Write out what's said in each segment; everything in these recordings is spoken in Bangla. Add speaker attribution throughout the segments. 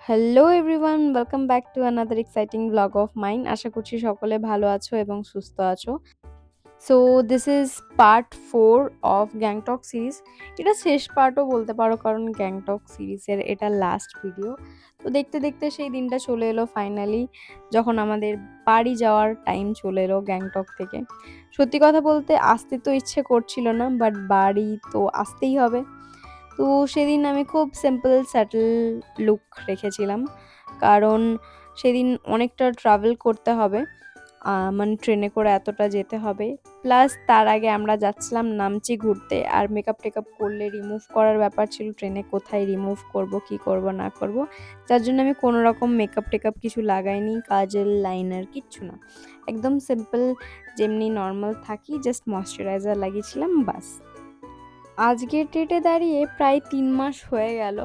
Speaker 1: Hello everyone, welcome back to another exciting blog of mine. আশা করছি সকলে ভালো আছো এবং সুস্থ আছো। So this is part 4 of Gangtok series. এটা শেষ পার্টও বলতে পারো, কারণ গ্যাংটক সিরিজের এটা লাস্ট ভিডিও। তো দেখতে দেখতে সেই দিনটা চলে এলো ফাইনালি, যখন আমাদের বাড়ি যাওয়ার টাইম চলে এলো গ্যাংটক থেকে। সত্যি কথা বলতে আসতে তো ইচ্ছে করছিল না, বাট বাড়ি তো আসতেই হবে। তো সেদিন আমি খুব সিম্পল স্যাটল লুক রেখেছিলাম, কারণ সেদিন অনেকটা ট্রাভেল করতে হবে, মানে ট্রেনে করে এতটা যেতে হবে। প্লাস তার আগে আমরা যাচ্ছিলাম নামচি ঘুরতে, আর মেকআপ টেকআপ করলে রিমুভ করার ব্যাপার ছিল, ট্রেনে কোথায় রিমুভ করব, কি করব না করব। যার জন্য আমি কোনো রকম মেকআপ টেকআপ কিছু লাগাইনি, কাজল লাইনার কিচ্ছু না, একদম সিম্পল যেমনি নর্মাল থাকি, জাস্ট ময়শ্চারাইজার লাগিয়েছিলাম বাস। আজকের ডেটে দাঁড়িয়ে প্রায় ৩ মাস হয়ে গেল,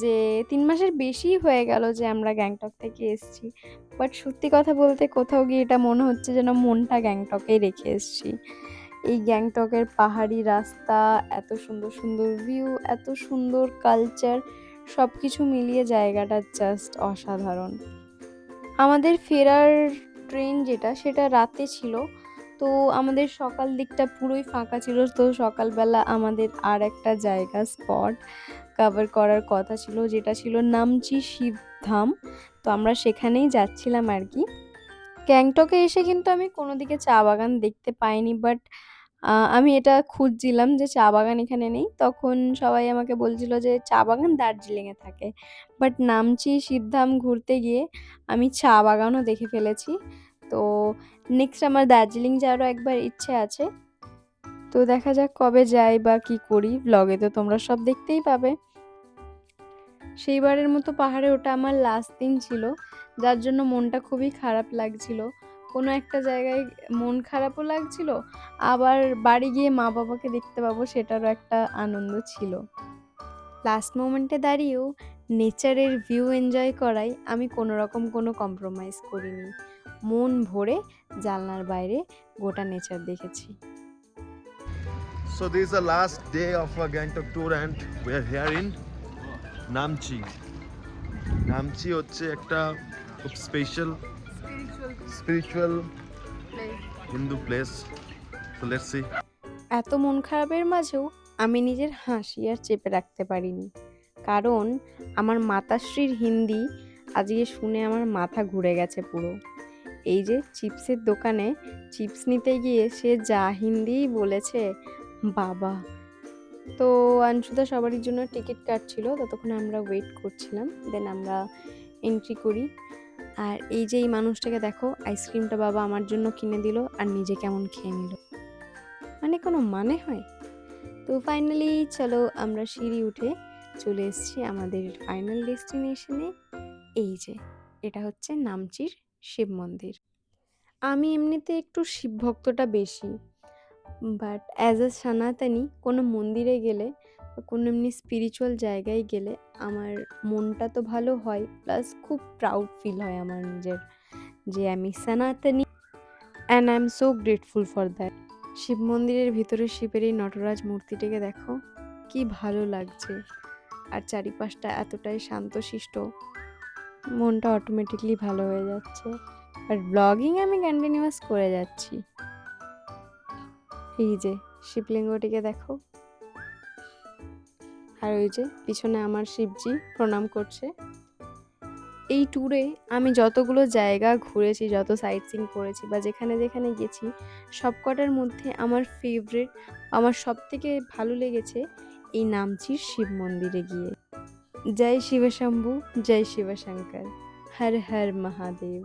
Speaker 1: যে ৩ মাসের বেশি হয়ে গেল যে আমরা গ্যাংটক থেকে এসেছি। বাট সত্যি কথা বলতে কোথাও গিয়ে এটা মনে হচ্ছে যেন মনটা গ্যাংটকেই রেখে এসেছি। এই গ্যাংটকের পাহাড়ি রাস্তা, এত সুন্দর সুন্দর ভিউ, এত সুন্দর কালচার, সব কিছু মিলিয়ে জায়গাটা জাস্ট অসাধারণ। আমাদের ফেরার ট্রেন যেটা, সেটা রাতে ছিল। তো আমাদের সকাল দিকটা পুরোই ফাঁকা ছিল, তো সকালবেলা আমাদের আর একটা জায়গা স্পট কভার করার কথা ছিল, যেটা ছিল নামচি শিবধাম। তো আমরা সেখানেই যাচ্ছিলাম আর কি। গ্যাংটকে এসে কিন্তু আমি কোনো দিকে চা বাগান দেখতে পাইনি, বাট আমি এটা খুঁজছিলাম যে চা বাগান এখানে নেই। তখন সবাই আমাকে বলছিল যে চা বাগান দার্জিলিংয়ে থাকে, বাট নামচি শিবধাম ঘুরতে গিয়ে আমি চা বাগানও দেখে ফেলেছি। তো নেক্সট আমার দার্জিলিং যাওয়ারও একবার ইচ্ছে আছে। তো দেখা যাক কবে যাই বা কি করি, ব্লগে তো তোমরা সব দেখতেই পাবে। সেইবারের মতো পাহাড়ে ওটা আমার লাস্ট দিন ছিল, যার জন্য মনটা খুবই খারাপ লাগছিল। কোনো একটা জায়গায় মন খারাপও লাগছিল, আবার বাড়ি গিয়ে মা বাবাকে দেখতে পাবো সেটারও একটা আনন্দ ছিল। লাস্ট মোমেন্টে দাঁড়িয়েও নেচারের ভিউ এনজয় করাই আমি কোনো রকম কোনো কম্প্রোমাইজ করিনি, মন ভরে জানলার বাইরে গোটা নেচার দেখেছি।
Speaker 2: So this is the last day of our Gangtok tour and we are here in Namchi. Namchi হচ্ছে একটা খুব special spiritual Hindu place. So let's see.
Speaker 1: এত মন খারাপের মাঝেও আমি নিজের হাসি আর চেপে রাখতে পারিনি, কারণ আমার মাতাশ্রীর হিন্দি আজকে শুনে আমার মাথা ঘুরে গেছে পুরো। এই যে চিপসের দোকানে চিপস নিতে গিয়ে সে যা হিন্দি বলেছে, বাবা। তো আনসুদা সবারই জন্য টিকিট কাটছিল, ততক্ষণে আমরা ওয়েট করছিলাম, দেন আমরা এন্ট্রি করি। আর এই যে এই মানুষটাকে দেখো, আইসক্রিমটা বাবা আমার জন্য কিনে দিল আর নিজে কেমন খেয়ে নিল, মানে কোনো মানে হয়? তো ফাইনালি চলো আমরা সিঁড়ি উঠে চলে এসেছি আমাদের ফাইনাল ডেস্টিনেশনে। এই যে এটা হচ্ছে নামচির শিব মন্দির। আমি এমনিতে একটু শিব ভক্তটা বেশি, বাট অ্যাজ আ সনাতনী কোনো মন্দিরে গেলে বা কোনো এমনি স্পিরিচুয়াল জায়গায় গেলে আমার মনটা তো ভালো হয়, প্লাস খুব প্রাউড ফিল হয় আমার নিজের, যে আমি সনাতনী, and I am so grateful for that. Shiva মন্দিরের ভিতরে শিবের এই নটরাজ মূর্তিটিকে দেখো, কি ভালো লাগছে, আর চারিপাশটা এতটাই শান্তশিষ্ট, মনটা অটোমেটিকলি ভালো হয়ে যাচ্ছে। আর ব্লগিং আমি কন্টিনিউয়াস করে যাচ্ছি। এই যে শিবলিঙ্গটিকে দেখো, আর ওই যে পিছনে আমার শিবজি প্রণাম করছে। এই ট্যুরে আমি যতগুলো জায়গা ঘুরেছি, যত সাইট সিইং করেছি বা যেখানে যেখানে গেছি, সবকটার মধ্যে আমার ফেভারিট, আমার সবথেকে ভালো লেগেছে এই নামচির শিব মন্দিরে গিয়ে। জয় শিবশম্ভু, জয় শিবশঙ্কর, হর হর মহাদেব।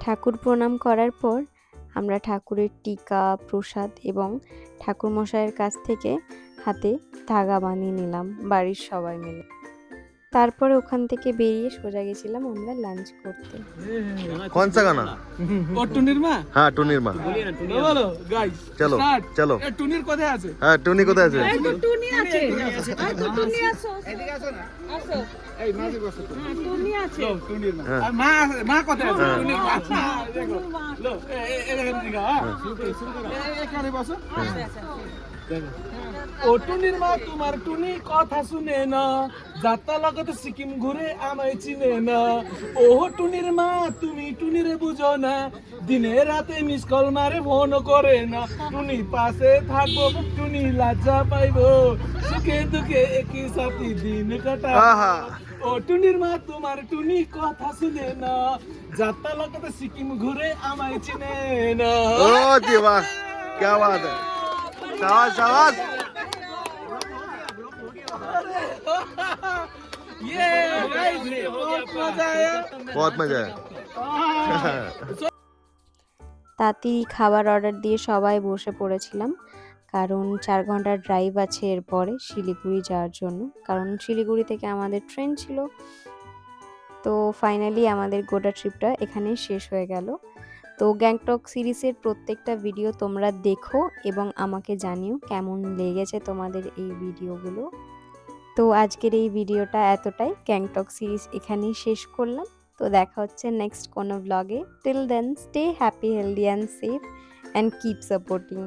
Speaker 1: ঠাকুর প্রণাম করার পর আমরা ঠাকুরের টিকা, প্রসাদ এবং ঠাকুরমশাইয়ের কাছ থেকে হাতে ধাগা বানিয়ে নিলাম বাড়ির সবাই মিলে। তারপরে ওখান থেকে বেরিয়ে সোজা গেছিলাম আমরা লাঞ্চ করতে।
Speaker 2: कौन सा गाना?
Speaker 3: ও টুনির মা
Speaker 2: हाँ टूनिर माँ।
Speaker 3: বলো গাইস
Speaker 2: চলো চলো।
Speaker 3: টুনির কোথায় আছে?
Speaker 2: হ্যাঁ টুনি কোথায় আছে?
Speaker 4: টুনি আছে, আর তো টুনি আসো,
Speaker 3: এদিকে আসো না।
Speaker 4: আসো,
Speaker 3: এই মাঝে বসো তো।
Speaker 4: হ্যাঁ টুনি আছে।
Speaker 3: লো টুনির মা
Speaker 2: হ্যাঁ।
Speaker 3: আর মা আছে, মা কোথায় আছে?
Speaker 2: হ্যাঁ।
Speaker 3: টুনির মা আছে। দেখো
Speaker 4: টুনির মা।
Speaker 3: লো এখানে দিকে হ্যাঁ শুরু করো এখানে বসো। ও টুনির মা তোমার টুনি কথা শুনে না, যাত্রা লাগাতে সিকিম ঘুরে আমায় চিনে না। ও টুনির মা তুমি টুনিরে বুঝো না, দিনে রাতে মিস কল মারে ফোন করে না। টুনি পাশে থাকবো টুনি লজ্জা পাইবো, সুখে দুঃখে একই সাথে দিন কাটাবো।
Speaker 2: আহা।
Speaker 3: ও টুনির মা তোমার টুনি কথা শুনে না, যাত্রা লাগাতে সিকিম ঘুরে আমায় চিনে না।
Speaker 2: ओ जी वाह, क्या बात है, शाबाश शाबाश।
Speaker 3: ये गाइस बहुत मजा आया।
Speaker 2: बहुत मजा है।
Speaker 1: তাড়াতাড়ি খাবার অর্ডার দিয়ে সবাই বসে পড়েছিলাম, কারণ 4 ঘন্টার ড্রাইভ আছে এরপরে শিলিগুড়ি যাওয়ার জন্য, কারণ শিলিগুড়ি থেকে আমাদের ট্রেন ছিল। তো ফাইনালি আমাদের গোটা ট্রিপটা এখানেই শেষ হয়ে গেল। তো গ্যাংটক সিরিজের প্রত্যেকটা ভিডিও তোমরা দেখো এবং আমাকে জানিও কেমন লেগেছে তোমাদের এই ভিডিওগুলো। তো আজকের এই ভিডিওটা এতটাই, গ্যাংটক সিরিজ এখানেই শেষ করলাম। তো দেখা হচ্ছে নেক্সট কোনো ব্লগে। Till then stay happy, healthy and safe and keep supporting.